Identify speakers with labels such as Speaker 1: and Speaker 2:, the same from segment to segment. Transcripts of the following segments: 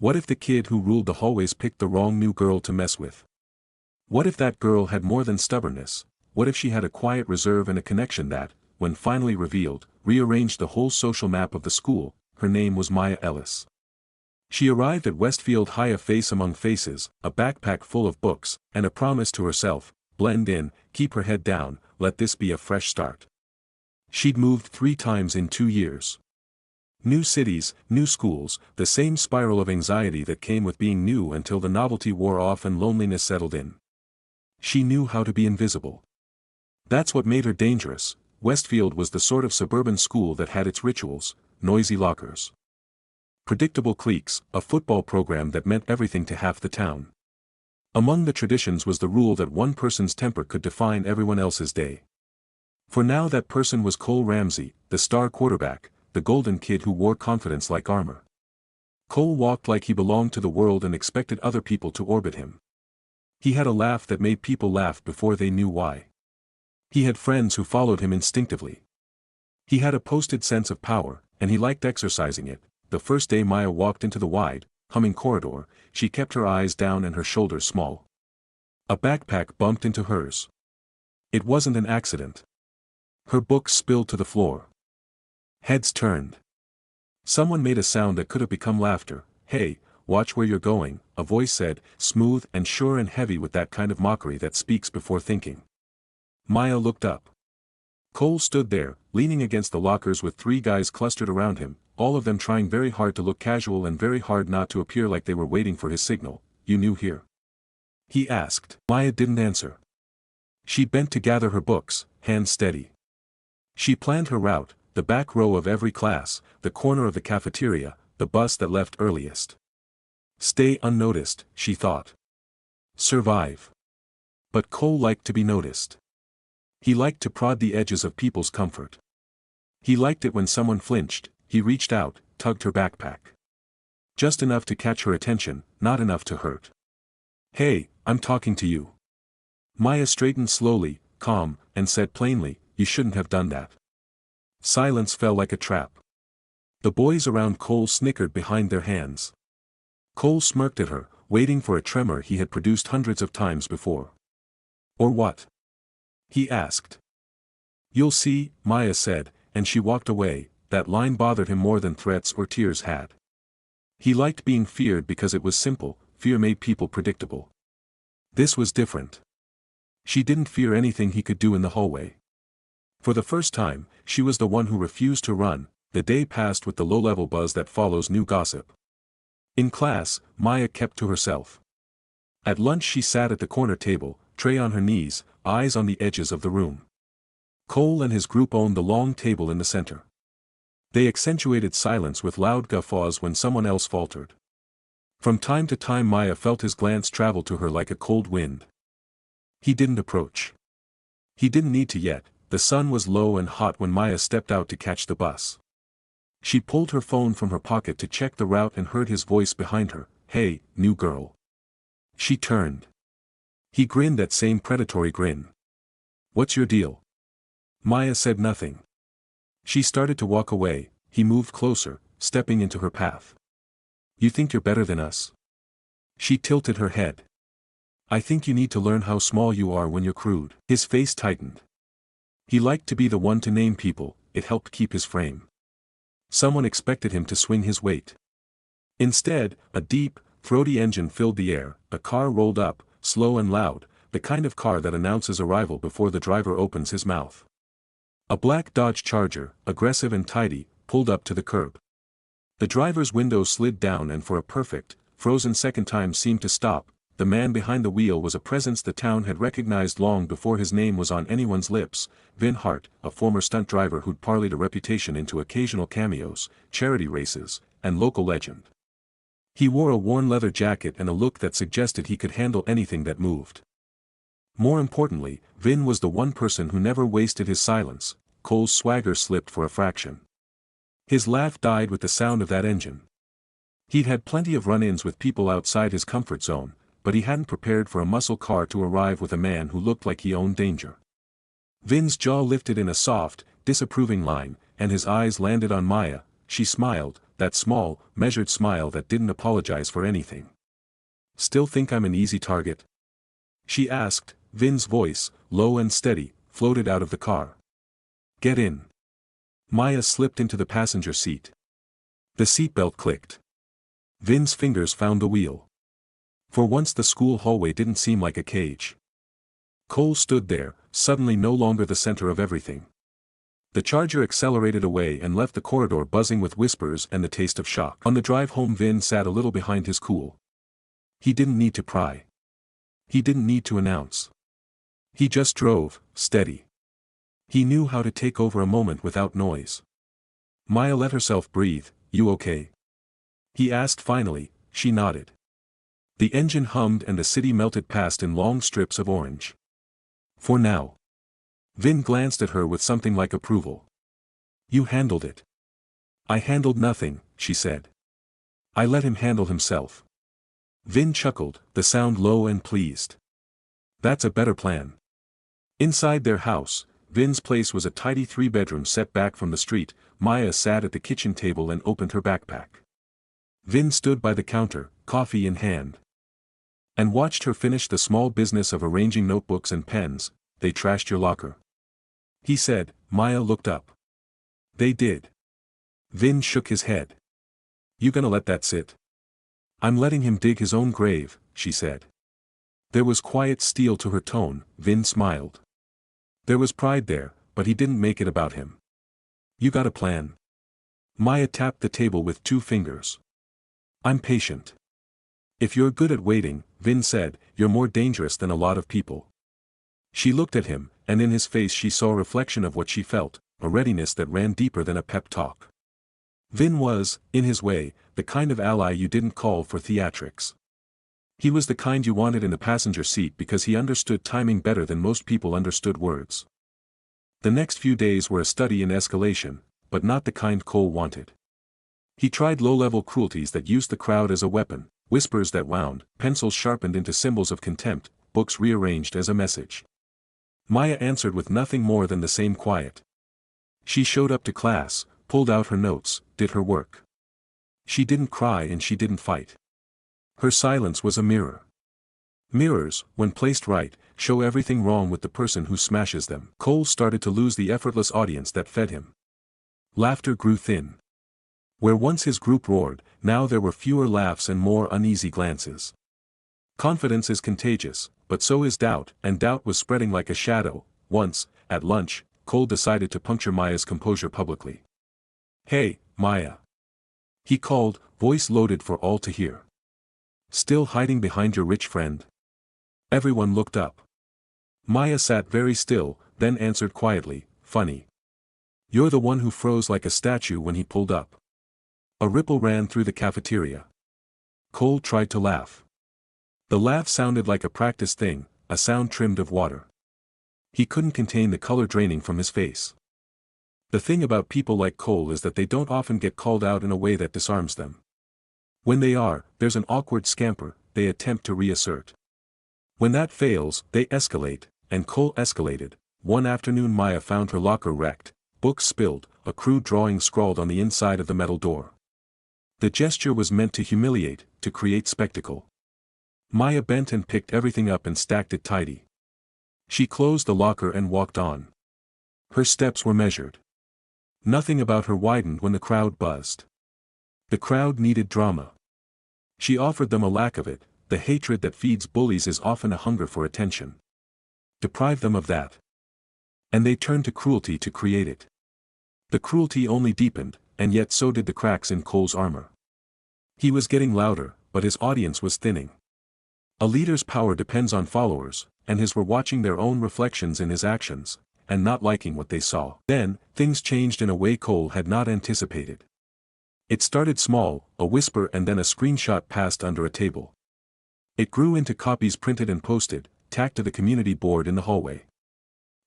Speaker 1: What if the kid who ruled the hallways picked the wrong new girl to mess with? What if that girl had more than stubbornness? What if she had a quiet reserve and a connection that, when finally revealed, rearranged the whole social map of the school? Her name was Maya Ellis. She arrived at Westfield High, a face among faces, a backpack full of books, and a promise to herself: blend in, keep her head down, let this be a fresh start. She'd moved 3 times in 2 years. New cities, new schools, the same spiral of anxiety that came with being new until the novelty wore off and loneliness settled in. She knew how to be invisible. That's what made her dangerous. Westfield was the sort of suburban school that had its rituals: noisy lockers, predictable cliques, a football program that meant everything to half the town. Among the traditions was the rule that one person's temper could define everyone else's day. For now that person was Cole Ramsey, the star quarterback, the golden kid who wore confidence like armor. Cole walked like he belonged to the world and expected other people to orbit him. He had a laugh that made people laugh before they knew why. He had friends who followed him instinctively. He had a posted sense of power, and he liked exercising it. The first day Maya walked into the wide, humming corridor, she kept her eyes down and her shoulders small. A backpack bumped into hers. It wasn't an accident. Her books spilled to the floor. Heads turned. Someone made a sound that could have become laughter. "Hey, watch where you're going," a voice said, smooth and sure and heavy with that kind of mockery that speaks before thinking. Maya looked up. Cole stood there, leaning against the lockers with 3 guys clustered around him, all of them trying very hard to look casual and very hard not to appear like they were waiting for his signal. "You new here?" he asked. Maya didn't answer. She bent to gather her books, hands steady. She planned her route: the back row of every class, the corner of the cafeteria, the bus that left earliest. Stay unnoticed, she thought. Survive. But Cole liked to be noticed. He liked to prod the edges of people's comfort. He liked it when someone flinched. He reached out, tugged her backpack. Just enough to catch her attention, not enough to hurt. "Hey, I'm talking to you." Maya straightened slowly, calm, and said plainly, "You shouldn't have done that." Silence fell like a trap. The boys around Cole snickered behind their hands. Cole smirked at her, waiting for a tremor he had produced hundreds of times before. "Or what?" he asked. "You'll see," Maya said, and she walked away. That line bothered him more than threats or tears had. He liked being feared because it was simple. Fear made people predictable. This was different. She didn't fear anything he could do in the hallway. For the first time, she was the one who refused to run. The day passed with the low-level buzz that follows new gossip. In class, Maya kept to herself. At lunch she sat at the corner table, tray on her knees, eyes on the edges of the room. Cole and his group owned the long table in the center. They accentuated silence with loud guffaws when someone else faltered. From time to time Maya felt his glance travel to her like a cold wind. He didn't approach. He didn't need to yet. The sun was low and hot when Maya stepped out to catch the bus. She pulled her phone from her pocket to check the route and heard his voice behind her. "Hey, new girl." She turned. He grinned that same predatory grin. "What's your deal?" Maya said nothing. She started to walk away. He moved closer, stepping into her path. "You think you're better than us?" She tilted her head. "I think you need to learn how small you are when you're crude." His face tightened. He liked to be the one to name people. It helped keep his frame. Someone expected him to swing his weight. Instead, a deep, throaty engine filled the air. A car rolled up, slow and loud, the kind of car that announces arrival before the driver opens his mouth. A black Dodge Charger, aggressive and tidy, pulled up to the curb. The driver's window slid down and for a perfect, frozen second time seemed to stop. The man behind the wheel was a presence the town had recognized long before his name was on anyone's lips: Vin Hart, a former stunt driver who'd parlayed a reputation into occasional cameos, charity races, and local legend. He wore a worn leather jacket and a look that suggested he could handle anything that moved. More importantly, Vin was the one person who never wasted his silence. Cole's swagger slipped for a fraction. His laugh died with the sound of that engine. He'd had plenty of run-ins with people outside his comfort zone, but he hadn't prepared for a muscle car to arrive with a man who looked like he owned danger. Vin's jaw lifted in a soft, disapproving line, and his eyes landed on Maya. She smiled, that small, measured smile that didn't apologize for anything. "Still think I'm an easy target?" she asked. Vin's voice, low and steady, floated out of the car. "Get in." Maya slipped into the passenger seat. The seatbelt clicked. Vin's fingers found the wheel. For once the school hallway didn't seem like a cage. Cole stood there, suddenly no longer the center of everything. The Charger accelerated away and left the corridor buzzing with whispers and the taste of shock. On the drive home, Vin sat a little behind his cool. He didn't need to pry. He didn't need to announce. He just drove, steady. He knew how to take over a moment without noise. Maya let herself breathe. "You okay?" he asked finally. She nodded. The engine hummed and the city melted past in long strips of orange. "For now." Vin glanced at her with something like approval. "You handled it." "I handled nothing," she said. "I let him handle himself." Vin chuckled, the sound low and pleased. "That's a better plan." Inside their house, Vin's place was a tidy 3-bedroom set back from the street. Maya sat at the kitchen table and opened her backpack. Vin stood by the counter, coffee in hand, and watched her finish the small business of arranging notebooks and pens. "They trashed your locker," he said. Maya looked up. "They did." Vin shook his head. "You gonna let that sit?" "I'm letting him dig his own grave," she said. There was quiet steel to her tone. Vin smiled. There was pride there, but he didn't make it about him. "You got a plan?" Maya tapped the table with 2 fingers. "I'm patient." "If you're good at waiting," Vin said, "you're more dangerous than a lot of people." She looked at him, and in his face she saw a reflection of what she felt, a readiness that ran deeper than a pep talk. Vin was, in his way, the kind of ally you didn't call for theatrics. He was the kind you wanted in the passenger seat because he understood timing better than most people understood words. The next few days were a study in escalation, but not the kind Cole wanted. He tried low-level cruelties that used the crowd as a weapon, whispers that wound, pencils sharpened into symbols of contempt, books rearranged as a message. Maya answered with nothing more than the same quiet. She showed up to class, pulled out her notes, did her work. She didn't cry and she didn't fight. Her silence was a mirror. Mirrors, when placed right, show everything wrong with the person who smashes them. Cole started to lose the effortless audience that fed him. Laughter grew thin. Where once his group roared, now there were fewer laughs and more uneasy glances. Confidence is contagious, but so is doubt, and doubt was spreading like a shadow. Once, at lunch, Cole decided to puncture Maya's composure publicly. "Hey, Maya," he called, voice loaded for all to hear. "Still hiding behind your rich friend?" Everyone looked up. Maya sat very still, then answered quietly, "Funny. You're the one who froze like a statue when he pulled up." A ripple ran through the cafeteria. Cole tried to laugh. The laugh sounded like a practice thing, a sound trimmed of water. He couldn't contain the color draining from his face. The thing about people like Cole is that they don't often get called out in a way that disarms them. When they are, there's an awkward scamper, they attempt to reassert. When that fails, they escalate, and Cole escalated. One afternoon Maya found her locker wrecked, books spilled, a crude drawing scrawled on the inside of the metal door. The gesture was meant to humiliate, to create spectacle. Maya bent and picked everything up and stacked it tidy. She closed the locker and walked on. Her steps were measured. Nothing about her widened when the crowd buzzed. The crowd needed drama. She offered them a lack of it. The hatred that feeds bullies is often a hunger for attention. Deprive them of that, and they turned to cruelty to create it. The cruelty only deepened, and yet so did the cracks in Cole's armor. He was getting louder, but his audience was thinning. A leader's power depends on followers, and his were watching their own reflections in his actions, and not liking what they saw. Then, things changed in a way Cole had not anticipated. It started small, a whisper, and then a screenshot passed under a table. It grew into copies printed and posted, tacked to the community board in the hallway.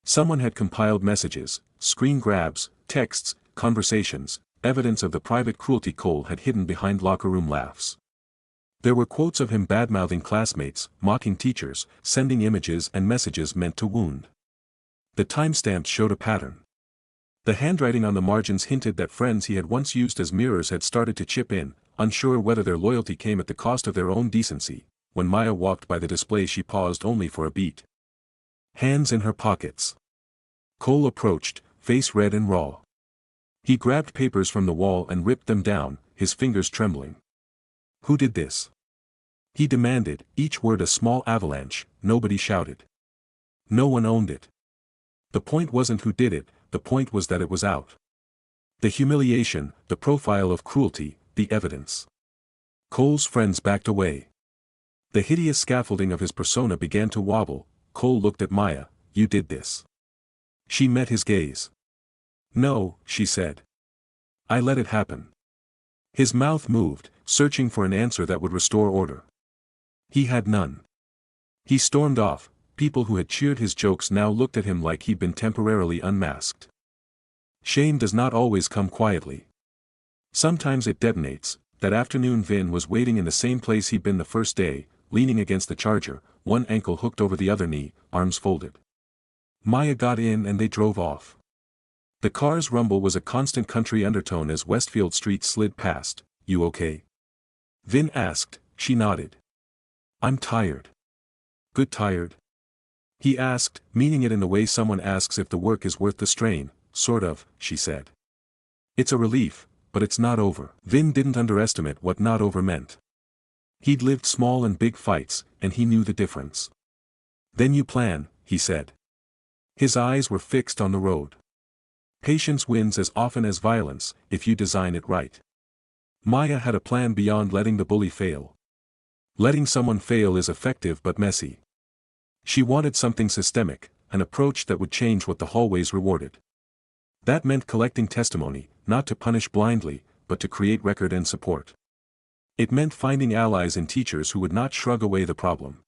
Speaker 1: Someone had compiled messages, screen grabs, texts, conversations, evidence of the private cruelty Cole had hidden behind locker room laughs. There were quotes of him badmouthing classmates, mocking teachers, sending images and messages meant to wound. The timestamps showed a pattern. The handwriting on the margins hinted that friends he had once used as mirrors had started to chip in, unsure whether their loyalty came at the cost of their own decency. When Maya walked by the display she paused only for a beat. Hands in her pockets. Cole approached, face red and raw. He grabbed papers from the wall and ripped them down, his fingers trembling. Who did this? He demanded, each word a small avalanche. Nobody shouted. No one owned it. The point wasn't who did it, the point was that it was out. The humiliation, the profile of cruelty, the evidence. Cole's friends backed away. The hideous scaffolding of his persona began to wobble. Cole looked at Maya. You did this. She met his gaze. No, she said. I let it happen. His mouth moved, searching for an answer that would restore order. He had none. He stormed off. People who had cheered his jokes now looked at him like he'd been temporarily unmasked. Shame does not always come quietly. Sometimes it detonates. That afternoon Vin was waiting in the same place he'd been the first day, leaning against the charger, one ankle hooked over the other knee, arms folded. Maya got in and they drove off. The car's rumble was a constant country undertone as Westfield Street slid past. You okay? Vin asked. She nodded. I'm tired. Good tired? He asked, meaning it in the way someone asks if the work is worth the strain. Sort of, she said. It's a relief, but it's not over. Vin didn't underestimate what not over meant. He'd lived small and big fights, and he knew the difference. Then you plan, he said. His eyes were fixed on the road. Patience wins as often as violence, if you design it right. Maya had a plan beyond letting the bully fail. Letting someone fail is effective but messy. She wanted something systemic, an approach that would change what the hallways rewarded. That meant collecting testimony, not to punish blindly, but to create record and support. It meant finding allies in teachers who would not shrug away the problem.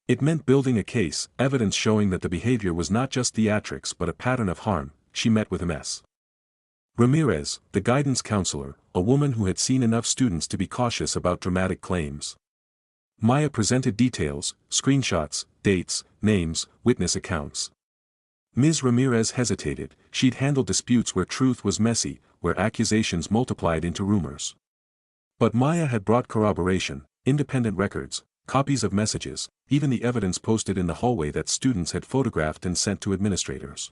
Speaker 1: It meant building a case, evidence showing that the behavior was not just theatrics but a pattern of harm. She met with Ms. Ramirez, the guidance counselor, a woman who had seen enough students to be cautious about dramatic claims. Maya presented details, screenshots, dates, names, witness accounts. Ms. Ramirez hesitated. She'd handled disputes where truth was messy, where accusations multiplied into rumors. But Maya had brought corroboration, independent records, copies of messages, even the evidence posted in the hallway that students had photographed and sent to administrators.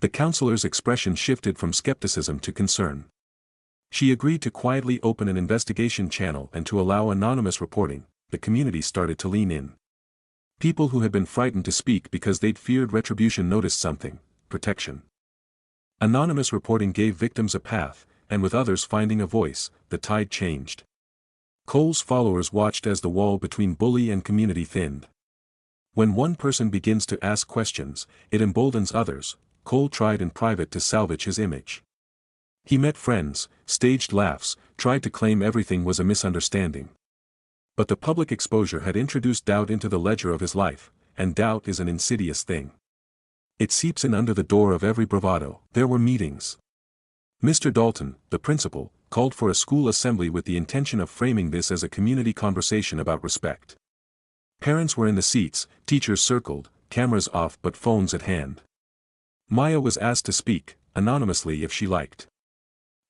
Speaker 1: The counselor's expression shifted from skepticism to concern. She agreed to quietly open an investigation channel and to allow anonymous reporting. The community started to lean in. People who had been frightened to speak because they'd feared retribution noticed something: protection. Anonymous reporting gave victims a path, and with others finding a voice, the tide changed. Cole's followers watched as the wall between bully and community thinned. When one person begins to ask questions, it emboldens others. Cole tried in private to salvage his image. He met friends, staged laughs, tried to claim everything was a misunderstanding. But the public exposure had introduced doubt into the ledger of his life, and doubt is an insidious thing. It seeps in under the door of every bravado. There were meetings. Mr. Dalton, the principal, called for a school assembly with the intention of framing this as a community conversation about respect. Parents were in the seats, teachers circled, cameras off but phones at hand. Maya was asked to speak, anonymously if she liked.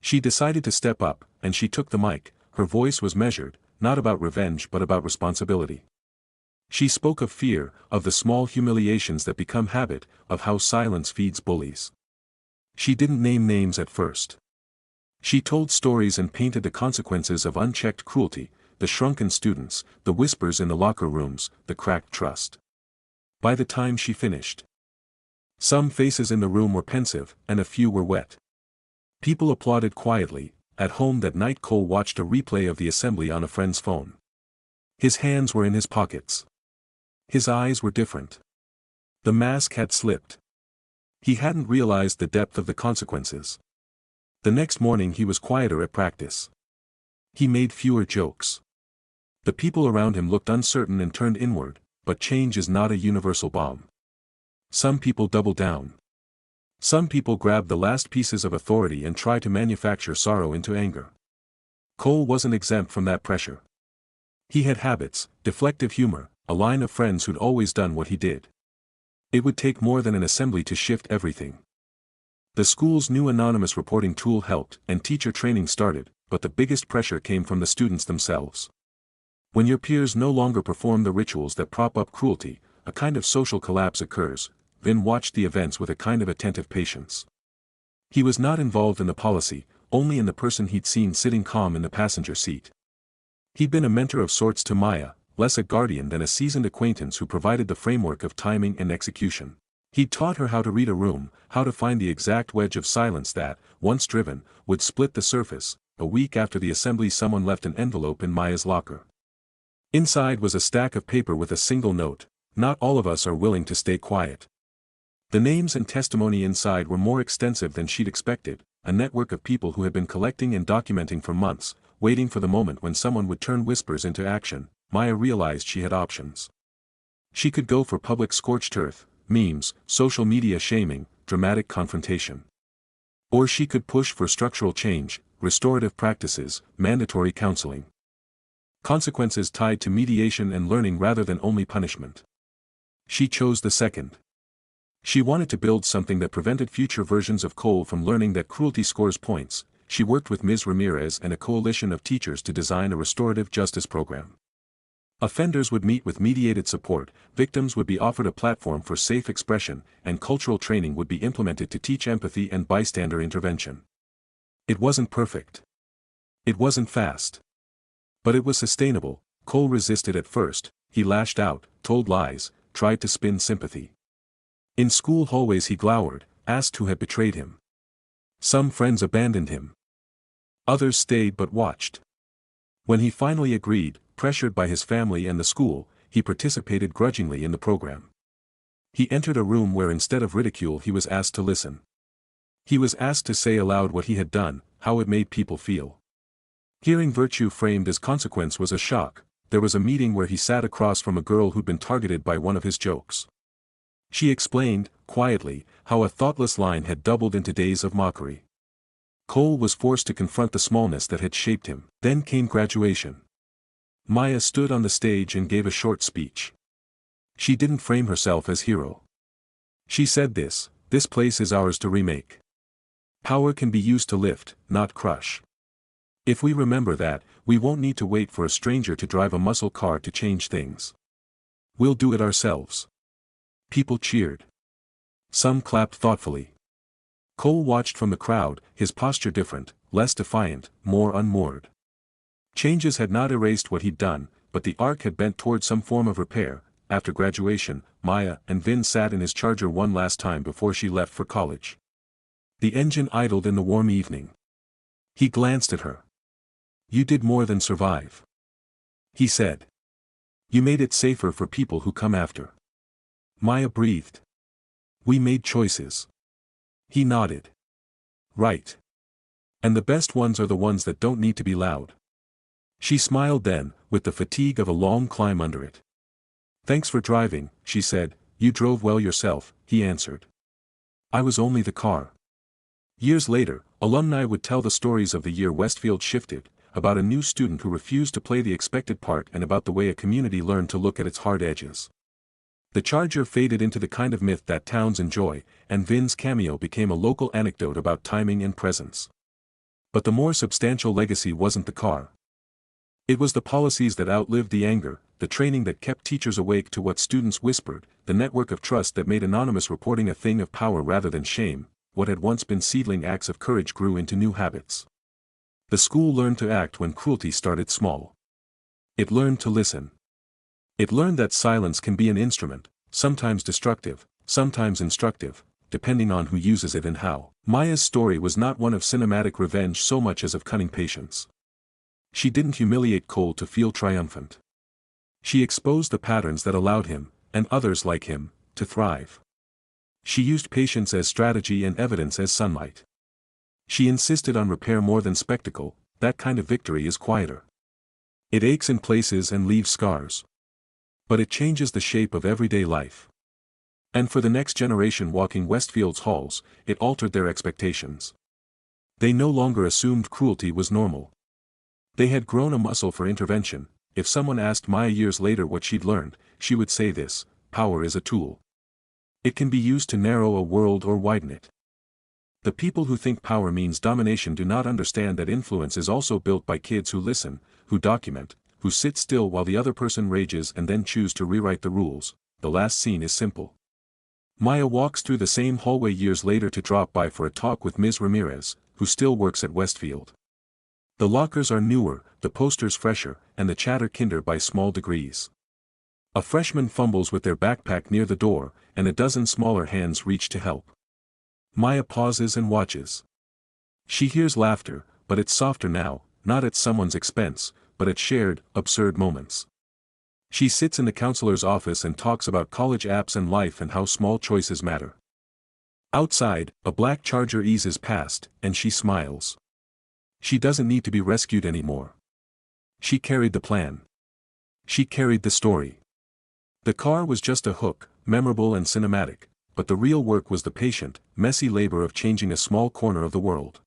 Speaker 1: She decided to step up, and she took the mic. Her voice was measured, not about revenge but about responsibility. She spoke of fear, of the small humiliations that become habit, of how silence feeds bullies. She didn't name names at first. She told stories and painted the consequences of unchecked cruelty, the shrunken students, the whispers in the locker rooms, the cracked trust. By the time she finished, some faces in the room were pensive, and a few were wet. People applauded quietly. At home that night Cole watched a replay of the assembly on a friend's phone. His hands were in his pockets. His eyes were different. The mask had slipped. He hadn't realized the depth of the consequences. The next morning he was quieter at practice. He made fewer jokes. The people around him looked uncertain and turned inward, but change is not a universal bomb. Some people double down. Some people grab the last pieces of authority and try to manufacture sorrow into anger. Cole wasn't exempt from that pressure. He had habits, deflective humor, a line of friends who'd always done what he did. It would take more than an assembly to shift everything. The school's new anonymous reporting tool helped, and teacher training started, but the biggest pressure came from the students themselves. When your peers no longer perform the rituals that prop up cruelty, a kind of social collapse occurs. Vin watched the events with a kind of attentive patience. He was not involved in the policy, only in the person he'd seen sitting calm in the passenger seat. He'd been a mentor of sorts to Maya, less a guardian than a seasoned acquaintance who provided the framework of timing and execution. He'd taught her how to read a room, how to find the exact wedge of silence that, once driven, would split the surface. A week after the assembly, someone left an envelope in Maya's locker. Inside was a stack of paper with a single note: "Not all of us are willing to stay quiet." The names and testimony inside were more extensive than she'd expected, a network of people who had been collecting and documenting for months, waiting for the moment when someone would turn whispers into action. Maya realized she had options. She could go for public scorched earth, memes, social media shaming, dramatic confrontation. Or she could push for structural change, restorative practices, mandatory counseling. Consequences tied to mediation and learning rather than only punishment. She chose the second. She wanted to build something that prevented future versions of Cole from learning that cruelty scores points. She worked with Ms. Ramirez and a coalition of teachers to design a restorative justice program. Offenders would meet with mediated support, victims would be offered a platform for safe expression, and cultural training would be implemented to teach empathy and bystander intervention. It wasn't perfect. It wasn't fast. But it was sustainable. Cole resisted at first. He lashed out, told lies, tried to spin sympathy. In school hallways he glowered, asked who had betrayed him. Some friends abandoned him. Others stayed but watched. When he finally agreed, pressured by his family and the school, he participated grudgingly in the program. He entered a room where instead of ridicule he was asked to listen. He was asked to say aloud what he had done, how it made people feel. Hearing virtue framed as consequence was a shock. There was a meeting where he sat across from a girl who'd been targeted by one of his jokes. She explained, quietly, how a thoughtless line had doubled into days of mockery. Cole was forced to confront the smallness that had shaped him. Then came graduation. Maya stood on the stage and gave a short speech. She didn't frame herself as hero. She said this place is ours to remake. Power can be used to lift, not crush. If we remember that, we won't need to wait for a stranger to drive a muscle car to change things. We'll do it ourselves. People cheered. Some clapped thoughtfully. Cole watched from the crowd, his posture different, less defiant, more unmoored. Changes had not erased what he'd done, but the arc had bent toward some form of repair. After graduation, Maya and Vin sat in his Charger one last time before she left for college. The engine idled in the warm evening. He glanced at her. "You did more than survive," he said. "You made it safer for people who come after." Maya breathed. "We made choices." He nodded. "Right. And the best ones are the ones that don't need to be loud." She smiled then, with the fatigue of a long climb under it. "Thanks for driving," she said. "You drove well yourself," he answered. "I was only the car." Years later, alumni would tell the stories of the year Westfield shifted, about a new student who refused to play the expected part and about the way a community learned to look at its hard edges. The Charger faded into the kind of myth that towns enjoy, and Vin's cameo became a local anecdote about timing and presence. But the more substantial legacy wasn't the car. It was the policies that outlived the anger, the training that kept teachers awake to what students whispered, the network of trust that made anonymous reporting a thing of power rather than shame. What had once been seedling acts of courage grew into new habits. The school learned to act when cruelty started small. It learned to listen. It learned that silence can be an instrument, sometimes destructive, sometimes instructive, depending on who uses it and how. Maya's story was not one of cinematic revenge so much as of cunning patience. She didn't humiliate Cole to feel triumphant. She exposed the patterns that allowed him, and others like him, to thrive. She used patience as strategy and evidence as sunlight. She insisted on repair more than spectacle. That kind of victory is quieter. It aches in places and leaves scars. But it changes the shape of everyday life. And for the next generation walking Westfield's halls, it altered their expectations. They no longer assumed cruelty was normal. They had grown a muscle for intervention. If someone asked Maya years later what she'd learned, she would say this: power is a tool. It can be used to narrow a world or widen it. The people who think power means domination do not understand that influence is also built by kids who listen, who document, who sit still while the other person rages and then choose to rewrite the rules. The last scene is simple. Maya walks through the same hallway years later to drop by for a talk with Ms. Ramirez, who still works at Westfield. The lockers are newer, the posters fresher, and the chatter kinder by small degrees. A freshman fumbles with their backpack near the door, and a dozen smaller hands reach to help. Maya pauses and watches. She hears laughter, but it's softer now, not at someone's expense, but at shared, absurd moments. She sits in the counselor's office and talks about college apps and life and how small choices matter. Outside, a black Charger eases past, and she smiles. She doesn't need to be rescued anymore. She carried the plan. She carried the story. The car was just a hook, memorable and cinematic, but the real work was the patient, messy labor of changing a small corner of the world.